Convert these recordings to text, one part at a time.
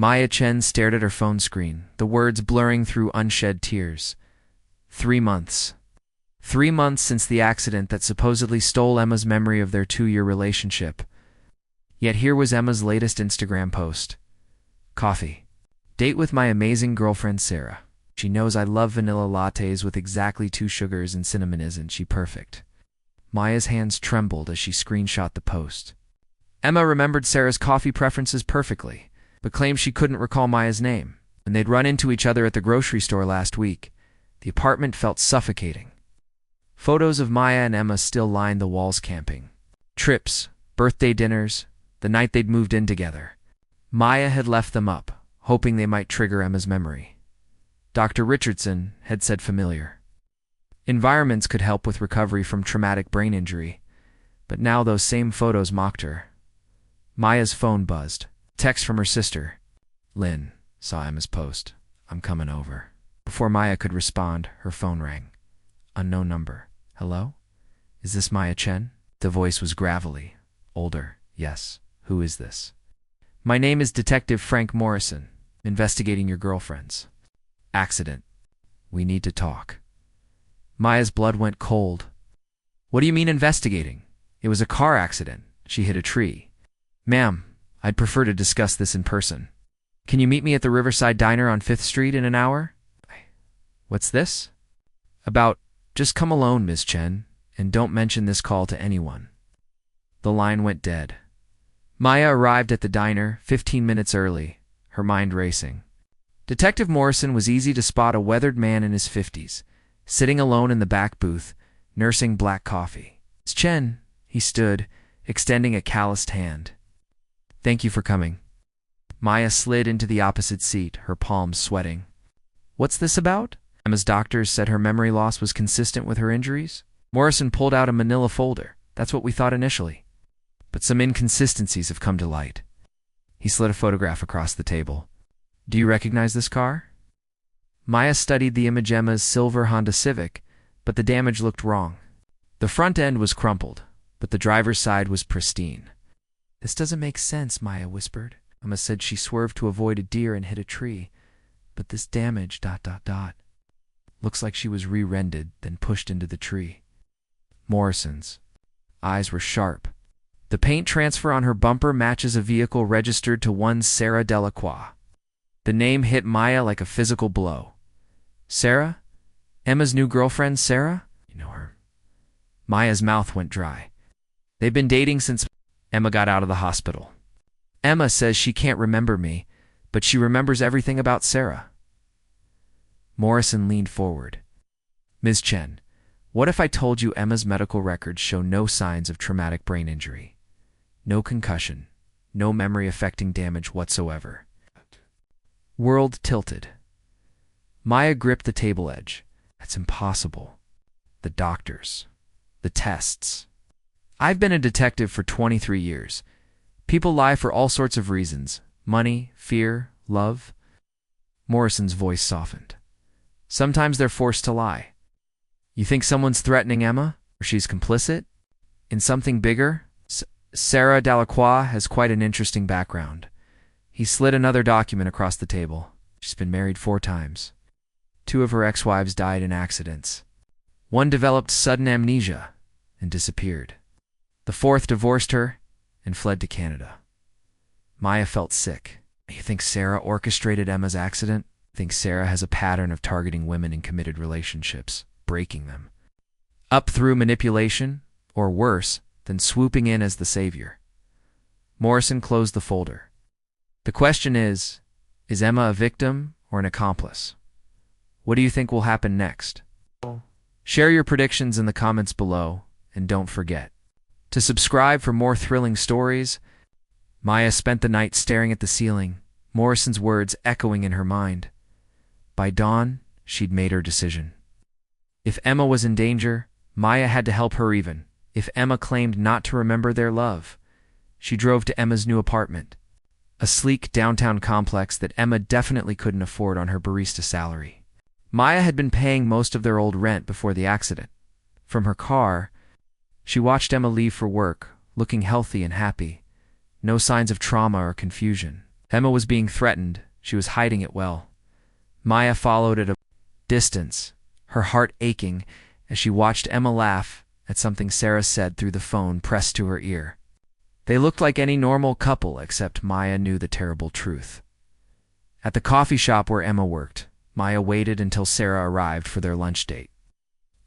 Maya Chen stared at her phone screen, the words blurring through unshed tears. 3 months. 3 months since the accident that supposedly stole Emma's memory of their 2-year relationship. Yet here was Emma's latest Instagram post. Coffee. Date with my amazing girlfriend Sarah. She knows I love vanilla lattes with exactly 2 sugars and cinnamon. Isn't she perfect? Maya's hands trembled as she screenshot the post. Emma remembered Sarah's coffee preferences perfectly, but claimed she couldn't recall Maya's name. When they'd run into each other at the grocery store last week, the apartment felt suffocating. Photos of Maya and Emma still lined the walls. Camping trips, birthday dinners, the night they'd moved in together. Maya had left them up, hoping they might trigger Emma's memory. Dr. Richardson had said familiar environments could help with recovery from traumatic brain injury, but now those same photos mocked her. Maya's phone buzzed. Text from her sister. Lynn saw Emma's post. I'm coming over. Before Maya could respond, her phone rang. Unknown number. Hello? Is this Maya Chen? The voice was gravelly. Older. Yes. Who is this? My name is Detective Frank Morrison, investigating your girlfriend's accident. We need to talk. Maya's blood went cold. What do you mean investigating? It was a car accident. She hit a tree. Ma'am, I'd prefer to discuss this in person. Can you meet me at the Riverside Diner on 5th Street in an hour? What's this? Just come alone, Ms. Chen, and don't mention this call to anyone. The line went dead. Maya arrived at the diner 15 minutes early, her mind racing. Detective Morrison was easy to spot, a weathered man in his 50s, sitting alone in the back booth, nursing black coffee. Ms. Chen, he stood, extending a calloused hand. Thank you for coming. Maya slid into the opposite seat, her palms sweating. What's this about? Emma's doctors said her memory loss was consistent with her injuries. Morrison pulled out a manila folder. That's what we thought initially. But some inconsistencies have come to light. He slid a photograph across the table. Do you recognize this car? Maya studied the image. Emma's silver Honda Civic, but the damage looked wrong. The front end was crumpled, but the driver's side was pristine. This doesn't make sense, Maya whispered. Emma said she swerved to avoid a deer and hit a tree. But this damage... Looks like she was rear-ended, then pushed into the tree. Morrison's eyes were sharp. The paint transfer on her bumper matches a vehicle registered to one Sarah Delacroix. The name hit Maya like a physical blow. Sarah? Emma's new girlfriend, Sarah? You know her. Maya's mouth went dry. They've been dating since Emma got out of the hospital. Emma says she can't remember me, but she remembers everything about Sarah. Morrison leaned forward. Ms. Chen, what if I told you Emma's medical records show no signs of traumatic brain injury? No concussion, no memory-affecting damage whatsoever. World tilted. Maya gripped the table edge. That's impossible. The doctors. The tests. I've been a detective for 23 years. People lie for all sorts of reasons. Money, fear, love. Morrison's voice softened. Sometimes they're forced to lie. You think someone's threatening Emma? Or she's complicit? In something bigger? Sarah Delacroix has quite an interesting background. He slid another document across the table. She's been married 4 times. 2 of her ex-wives died in accidents. 1 developed sudden amnesia and disappeared. The 4th divorced her and fled to Canada. Maya felt sick. You think Sarah orchestrated Emma's accident? Think Sarah has a pattern of targeting women in committed relationships, breaking them. Up through manipulation, or worse, than swooping in as the savior. Morrison closed the folder. The question is Emma a victim or an accomplice? What do you think will happen next? Share your predictions in the comments below, and don't forget to subscribe for more thrilling stories. Maya spent the night staring at the ceiling, Morrison's words echoing in her mind. By dawn, she'd made her decision. If Emma was in danger, Maya had to help her. Even if Emma claimed not to remember their love, she drove to Emma's new apartment, a sleek downtown complex that Emma definitely couldn't afford on her barista salary. Maya had been paying most of their old rent before the accident. From her car, she watched Emma leave for work, looking healthy and happy. No signs of trauma or confusion. Emma was being threatened. She was hiding it well. Maya followed at a distance, her heart aching as she watched Emma laugh at something Sarah said through the phone pressed to her ear. They looked like any normal couple, except Maya knew the terrible truth. At the coffee shop where Emma worked, Maya waited until Sarah arrived for their lunch date.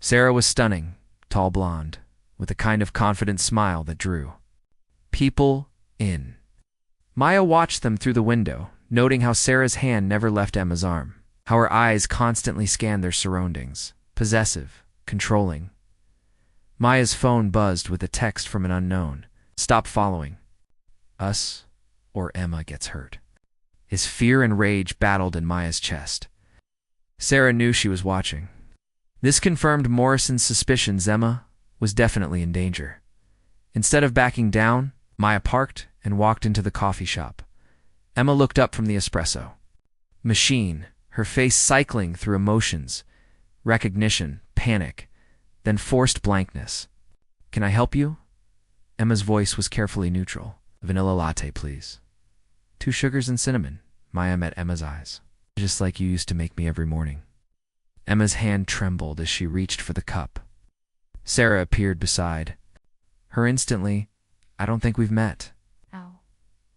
Sarah was stunning, tall blonde, with a kind of confident smile that drew people in. Maya watched them through the window, noting how Sarah's hand never left Emma's arm, how her eyes constantly scanned their surroundings, possessive, controlling. Maya's phone buzzed with a text from an unknown. Stop following us, or Emma gets hurt. His fear and rage battled in Maya's chest. Sarah knew she was watching. This confirmed Morrison's suspicions. Emma was definitely in danger. Instead of backing down, Maya parked and walked into the coffee shop. Emma looked up from the espresso machine, her face cycling through emotions, recognition, panic, then forced blankness. Can I help you? Emma's voice was carefully neutral. Vanilla latte, please. 2 sugars and cinnamon. Maya met Emma's eyes. Just like you used to make me every morning. Emma's hand trembled as she reached for the cup. Sarah appeared beside her instantly. I don't think we've met. Ow.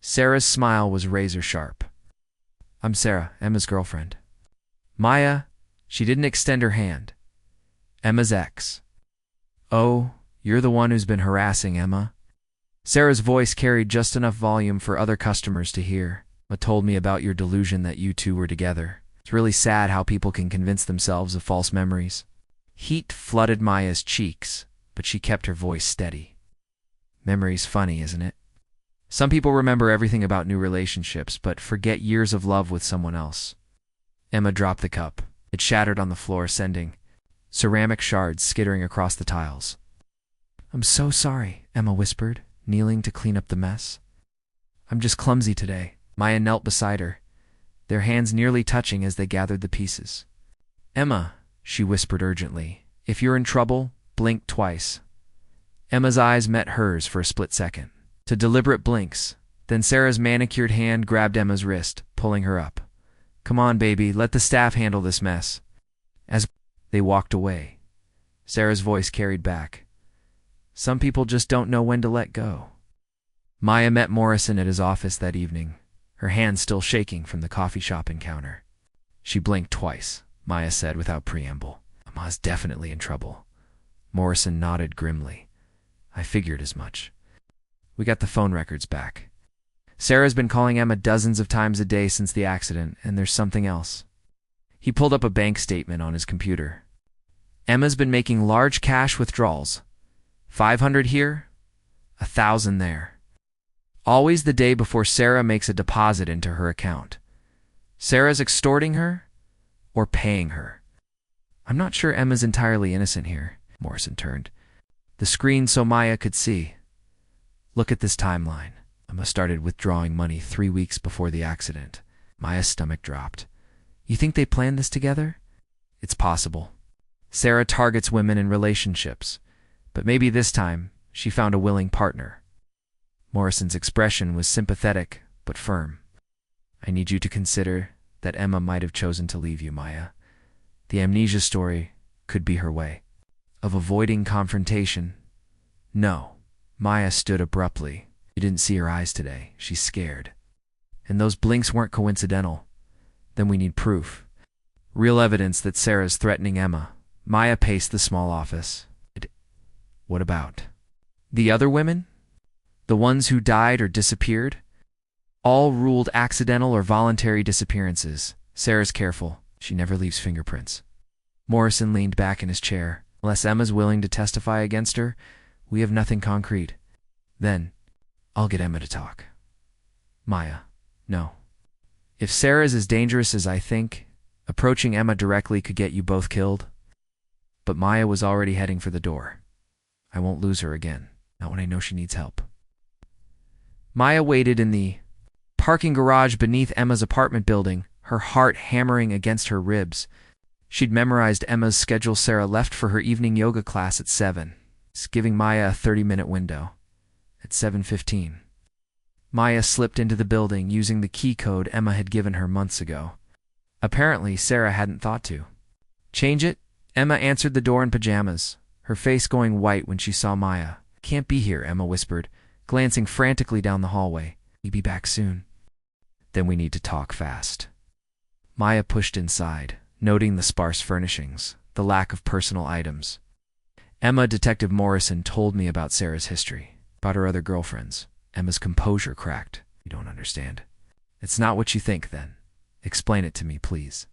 Sarah's smile was razor sharp. I'm Sarah, Emma's girlfriend. Maya, she didn't extend her hand. Emma's ex. Oh, you're the one who's been harassing Emma? Sarah's voice carried just enough volume for other customers to hear. Emma told me about your delusion that you two were together. It's really sad how people can convince themselves of false memories. Heat flooded Maya's cheeks, but she kept her voice steady. Memory's funny, isn't it? Some people remember everything about new relationships, but forget years of love with someone else. Emma dropped the cup. It shattered on the floor, sending ceramic shards skittering across the tiles. I'm so sorry, Emma whispered, kneeling to clean up the mess. I'm just clumsy today. Maya knelt beside her, their hands nearly touching as they gathered the pieces. Emma, she whispered urgently, if you're in trouble, blink twice. Emma's eyes met hers for a split second. To deliberate blinks, then Sarah's manicured hand grabbed Emma's wrist, pulling her up. Come on, baby, let the staff handle this mess. As they walked away, Sarah's voice carried back. Some people just don't know when to let go. Maya met Morrison at his office that evening, her hands still shaking from the coffee shop encounter. She blinked twice, Maya said without preamble. Emma's definitely in trouble. Morrison nodded grimly. I figured as much. We got the phone records back. Sarah's been calling Emma dozens of times a day since the accident, and there's something else. He pulled up a bank statement on his computer. Emma's been making large cash withdrawals. 500 here, 1,000 there. Always the day before Sarah makes a deposit into her account. Sarah's extorting her or paying her. I'm not sure Emma's entirely innocent here. Morrison turned the screen so Maya could see. Look at this timeline. Emma started withdrawing money 3 weeks before the accident. Maya's stomach dropped. You think they planned this together? It's possible. Sarah targets women in relationships, but maybe this time she found a willing partner. Morrison's expression was sympathetic but firm. I need you to consider that Emma might have chosen to leave you, Maya. The amnesia story could be her way of avoiding confrontation. No. Maya stood abruptly. You didn't see her eyes today. She's scared. And those blinks weren't coincidental. Then we need proof. Real evidence that Sarah's threatening Emma. Maya paced the small office. What about? The other women? The ones who died or disappeared? All ruled accidental or voluntary disappearances. Sarah's careful. She never leaves fingerprints. Morrison leaned back in his chair. Unless Emma's willing to testify against her, we have nothing concrete. Then, I'll get Emma to talk. Maya, no. If Sarah's as dangerous as I think, approaching Emma directly could get you both killed. But Maya was already heading for the door. I won't lose her again, not when I know she needs help. Maya waited in the parking garage beneath Emma's apartment building, her heart hammering against her ribs. She'd memorized Emma's schedule. Sarah left for her evening yoga class at 7, giving Maya a 30-minute window. At 7:15, Maya slipped into the building using the key code Emma had given her months ago. Apparently, Sarah hadn't thought to change it. Emma answered the door in pajamas, her face going white when she saw Maya. "Can't be here," Emma whispered, glancing frantically down the hallway. "You'll be back soon." "Then we need to talk fast." Maya pushed inside, noting the sparse furnishings, the lack of personal items. "Emma, Detective Morrison told me about Sarah's history, about her other girlfriends." Emma's composure cracked. "You don't understand." "It's not what you think, then. Explain it to me, please."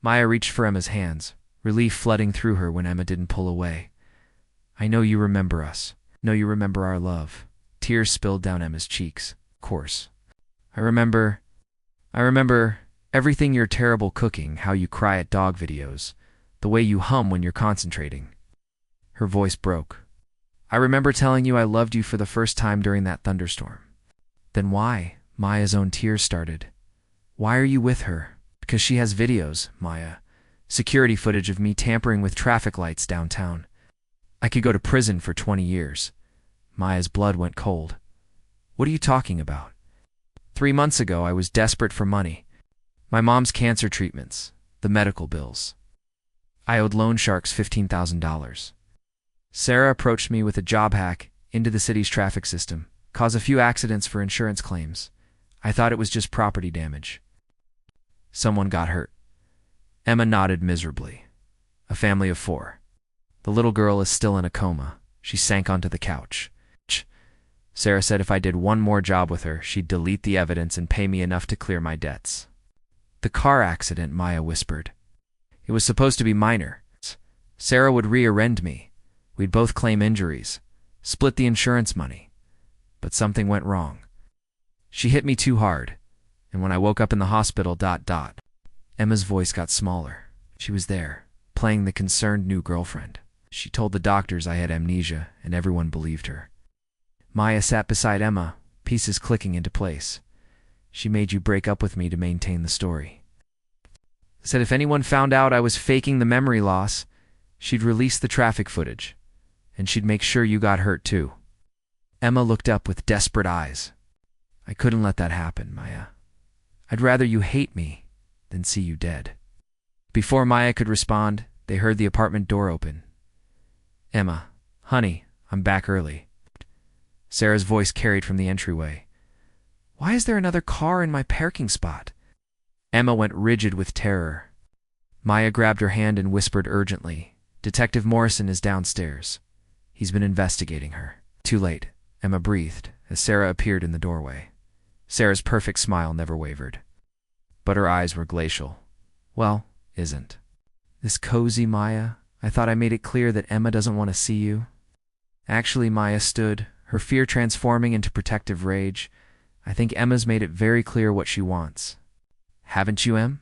Maya reached for Emma's hands, relief flooding through her when Emma didn't pull away. "I know you remember us. I know you remember our love." Tears spilled down Emma's cheeks. "Of course. I remember everything, your terrible cooking, how you cry at dog videos, the way you hum when you're concentrating." Her voice broke. "I remember telling you I loved you for the first time during that thunderstorm." "Then why?" Maya's own tears started. "Why are you with her?" "Because she has videos, Maya. Security footage of me tampering with traffic lights downtown. I could go to prison for 20 years. Maya's blood went cold. "What are you talking about?" 3 months ago, I was desperate for money. My mom's cancer treatments, the medical bills. I owed loan sharks $15,000. Sarah approached me with a job hack into the city's traffic system, caused a few accidents for insurance claims. I thought it was just property damage. Someone got hurt." Emma nodded miserably. "A family of 4. The little girl is still in a coma." She sank onto the couch. "Sarah said if I did one more job with her, she'd delete the evidence and pay me enough to clear my debts." "The car accident," Maya whispered. "It was supposed to be minor. Sarah would rear-end me. We'd both claim injuries, split the insurance money. But something went wrong. She hit me too hard, and when I woke up in the hospital, ... Emma's voice got smaller. She was there, playing the concerned new girlfriend. She told the doctors I had amnesia, and everyone believed her. Maya sat beside Emma, pieces clicking into place. "She made you break up with me to maintain the story. Said if anyone found out I was faking the memory loss, she'd release the traffic footage, and she'd make sure you got hurt too." Emma looked up with desperate eyes. "I couldn't let that happen, Maya. I'd rather you hate me than see you dead." Before Maya could respond, they heard the apartment door open. "Emma, honey, I'm back early." Sarah's voice carried from the entryway. "Why is there another car in my parking spot?" Emma went rigid with terror. Maya grabbed her hand and whispered urgently, "Detective Morrison is downstairs. He's been investigating her." "Too late," Emma breathed as Sarah appeared in the doorway. Sarah's perfect smile never wavered, but her eyes were glacial. "Well, isn't this cozy, Maya? I thought I made it clear that Emma doesn't want to see you." Actually, Maya stood, her fear transforming into protective rage. "I think Emma's made it very clear what she wants. Haven't you, Em?"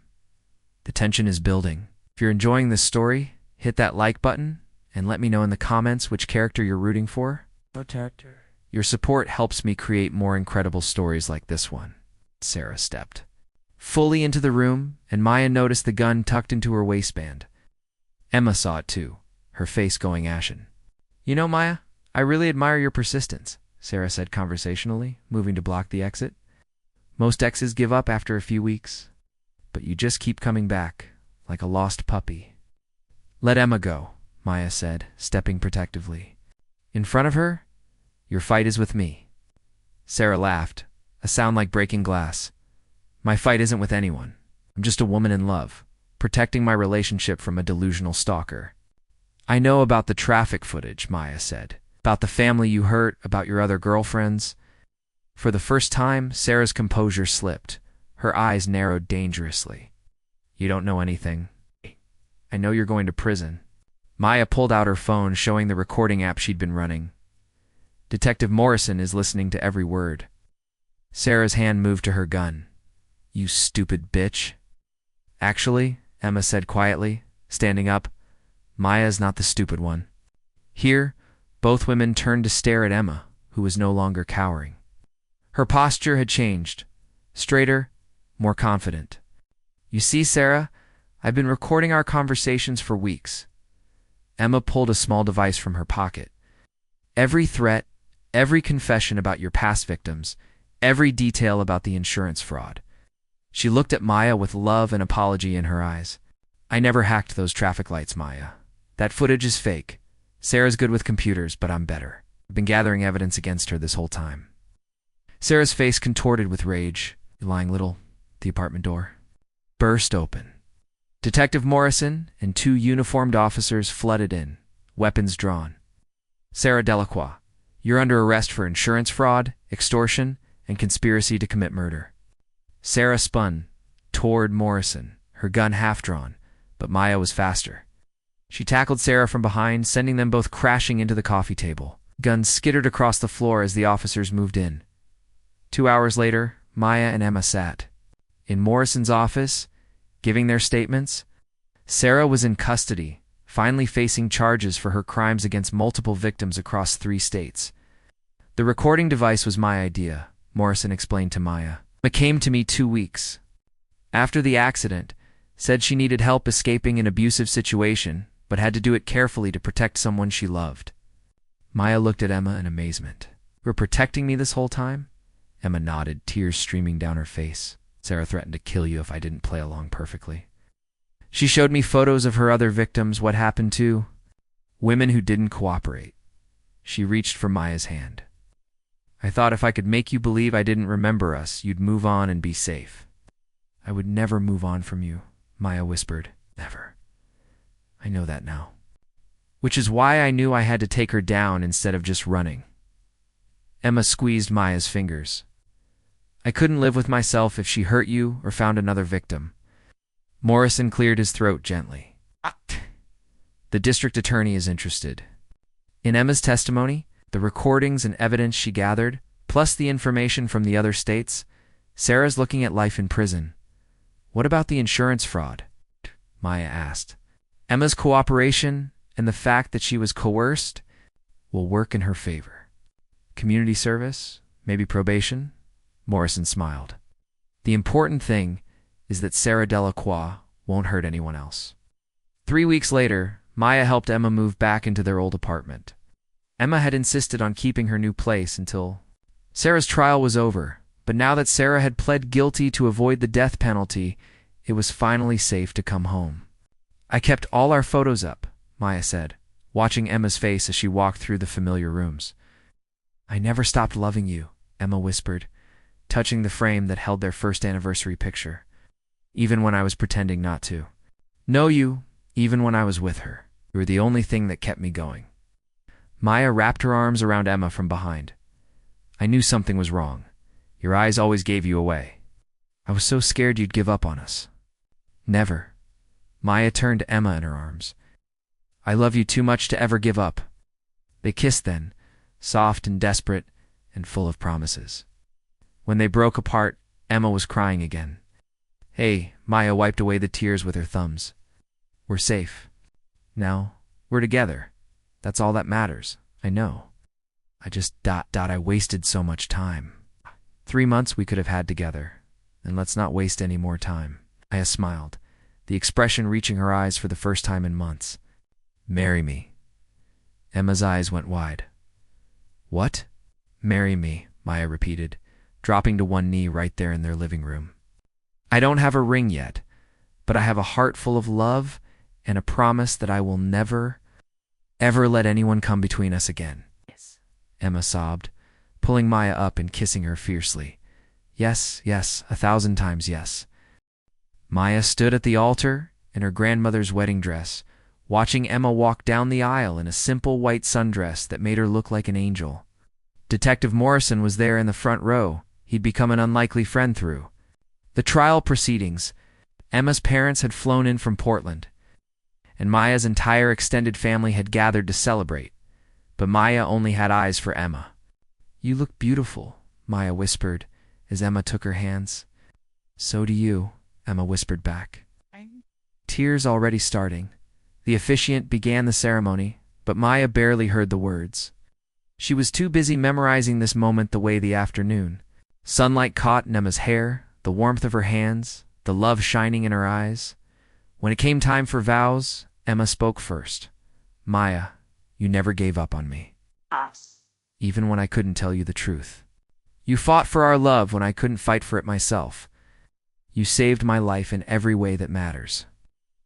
The tension is building. If you're enjoying this story, hit that like button and let me know in the comments which character you're rooting for. Your support helps me create more incredible stories like this one. Sarah stepped fully into the room, and Maya noticed the gun tucked into her waistband. Emma saw it too, her face going ashen. "You know, Maya, I really admire your persistence," Sarah said conversationally, moving to block the exit. "Most exes give up after a few weeks, but you just keep coming back, like a lost puppy." "Let Emma go," Maya said, stepping protectively. In front of her, "Your fight is with me." Sarah laughed, a sound like breaking glass. "My fight isn't with anyone. I'm just a woman in love, protecting my relationship from a delusional stalker." "I know about the traffic footage," Maya said. "About the family you hurt, about your other girlfriends." For the first time, Sarah's composure slipped. Her eyes narrowed dangerously. "You don't know anything. I know you're going to prison." Maya pulled out her phone, showing the recording app she'd been running. "Detective Morrison is listening to every word." Sarah's hand moved to her gun. "You stupid bitch." "Actually," Emma said quietly, standing up, "Maya's not the stupid one." Here, both women turned to stare at Emma, who was no longer cowering. Her posture had changed, straighter, more confident. "You see, Sarah, I've been recording our conversations for weeks." Emma pulled a small device from her pocket. "Every threat, every confession about your past victims, every detail about the insurance fraud. She looked at Maya with love and apology in her eyes. I never hacked those traffic lights, Maya. That footage is fake. Sarah's good with computers, but I'm better. I've been gathering evidence against her this whole time. Sarah's face contorted with rage. You lying little. The apartment door burst open. Detective Morrison and 2 uniformed officers flooded in, weapons drawn. Sarah Delacroix, you're under arrest for insurance fraud, extortion, and conspiracy to commit murder. Sarah spun toward Morrison, her gun half-drawn, but Maya was faster. She tackled Sarah from behind, sending them both crashing into the coffee table. Guns skittered across the floor as the officers moved in. 2 hours later, Maya and Emma sat in Morrison's office, giving their statements. Sarah was in custody, finally facing charges for her crimes against multiple victims across 3 states. The recording device was my idea, Morrison explained to Maya. It came to me 2 weeks after the accident, said she needed help escaping an abusive situation, but had to do it carefully to protect someone she loved. Maya looked at Emma in amazement. You were protecting me this whole time? Emma nodded, tears streaming down her face. Sarah threatened to kill you if I didn't play along perfectly. She showed me photos of her other victims, what happened to women who didn't cooperate. She reached for Maya's hand. I thought if I could make you believe I didn't remember us, you'd move on and be safe. I would never move on from you, Maya whispered. Never. I know that now. Which is why I knew I had to take her down instead of just running. Emma squeezed Maya's fingers. I couldn't live with myself if she hurt you or found another victim. Morrison cleared his throat gently. The district attorney is interested. In Emma's testimony, the recordings and evidence she gathered, plus the information from the other states, Sarah's looking at life in prison. What about the insurance fraud? Maya asked. Emma's cooperation and the fact that she was coerced will work in her favor. Community service? Maybe probation? Morrison smiled. The important thing is that Sarah Delacroix won't hurt anyone else. 3 weeks later, Maya helped Emma move back into their old apartment. Emma had insisted on keeping her new place until Sarah's trial was over, but now that Sarah had pled guilty to avoid the death penalty, it was finally safe to come home. I kept all our photos up, Maya said, watching Emma's face as she walked through the familiar rooms. I never stopped loving you, Emma whispered, touching the frame that held their first anniversary picture, even when I was pretending not to. Know you, even when I was with her. You were the only thing that kept me going. Maya wrapped her arms around Emma from behind. I knew something was wrong. Your eyes always gave you away. I was so scared you'd give up on us. Never. Maya turned to Emma in her arms. I love you too much to ever give up. They kissed then, soft and desperate and full of promises. When they broke apart, Emma was crying again. Hey, Maya wiped away the tears with her thumbs. We're safe. Now, we're together. That's all that matters. I know. I wasted so much time. 3 months we could have had together, and let's not waste any more time. Maya smiled, the expression reaching her eyes for the first time in months. Marry me. Emma's eyes went wide. What? Marry me, Maya repeated, dropping to one knee right there in their living room. I don't have a ring yet, but I have a heart full of love and a promise that I will never, ever let anyone come between us again. Yes, Emma sobbed, pulling Maya up and kissing her fiercely. Yes, yes, 1,000 times yes. Maya stood at the altar in her grandmother's wedding dress, watching Emma walk down the aisle in a simple white sundress that made her look like an angel. Detective Morrison was there in the front row. He'd become an unlikely friend through the trial proceedings. Emma's parents had flown in from Portland, and Maya's entire extended family had gathered to celebrate, but Maya only had eyes for Emma. You look beautiful, Maya whispered as Emma took her hands. So do you, Emma whispered back. Tears already starting. The officiant began the ceremony, but Maya barely heard the words. She was too busy memorizing this moment the way the afternoon. Sunlight caught in Emma's hair, the warmth of her hands, the love shining in her eyes. When it came time for vows, Emma spoke first. Maya, you never gave up on me. Even when I couldn't tell you the truth. You fought for our love when I couldn't fight for it myself. You saved my life in every way that matters.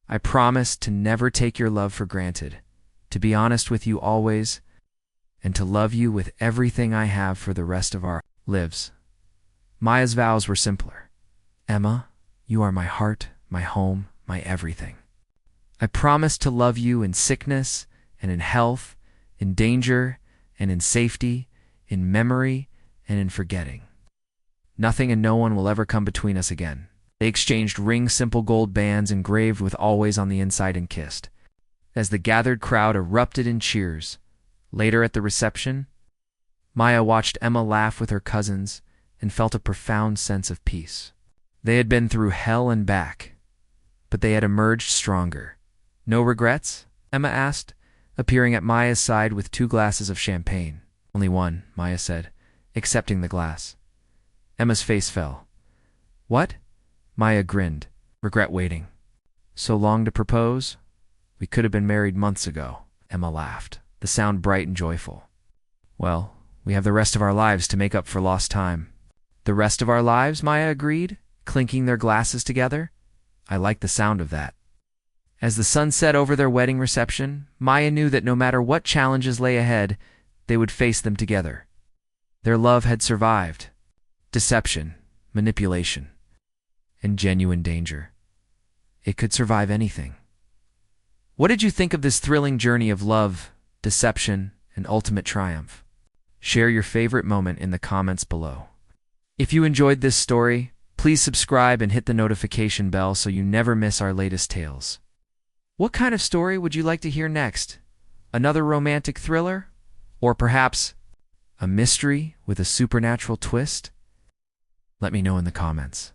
I promise to never take your love for granted, to be honest with you always, and to love you with everything I have for the rest of our lives." Maya's vows were simpler. "Emma, you are my heart, my home, my everything. I promise to love you in sickness and in health, in danger and in safety, in memory and in forgetting. Nothing and no one will ever come between us again." They exchanged simple gold bands engraved with "always" on the inside and kissed. As the gathered crowd erupted in cheers, later at the reception, Maya watched Emma laugh with her cousins and felt a profound sense of peace. They had been through hell and back, but they had emerged stronger. "No regrets?" Emma asked, appearing at Maya's side with 2 glasses of champagne. "Only one," Maya said, accepting the glass. Emma's face fell. "What?" Maya grinned. "Regret waiting so long to propose? We could have been married months ago." Emma laughed, the sound bright and joyful. "Well, we have the rest of our lives to make up for lost time." "The rest of our lives?" Maya agreed, clinking their glasses together. "I like the sound of that." As the sun set over their wedding reception, Maya knew that no matter what challenges lay ahead, they would face them together. Their love had survived deception, manipulation, and genuine danger. It could survive anything. What did you think of this thrilling journey of love, deception, and ultimate triumph? Share your favorite moment in the comments below. If you enjoyed this story, please subscribe and hit the notification bell so you never miss our latest tales. What kind of story would you like to hear next? Another romantic thriller? Or perhaps a mystery with a supernatural twist? Let me know in the comments.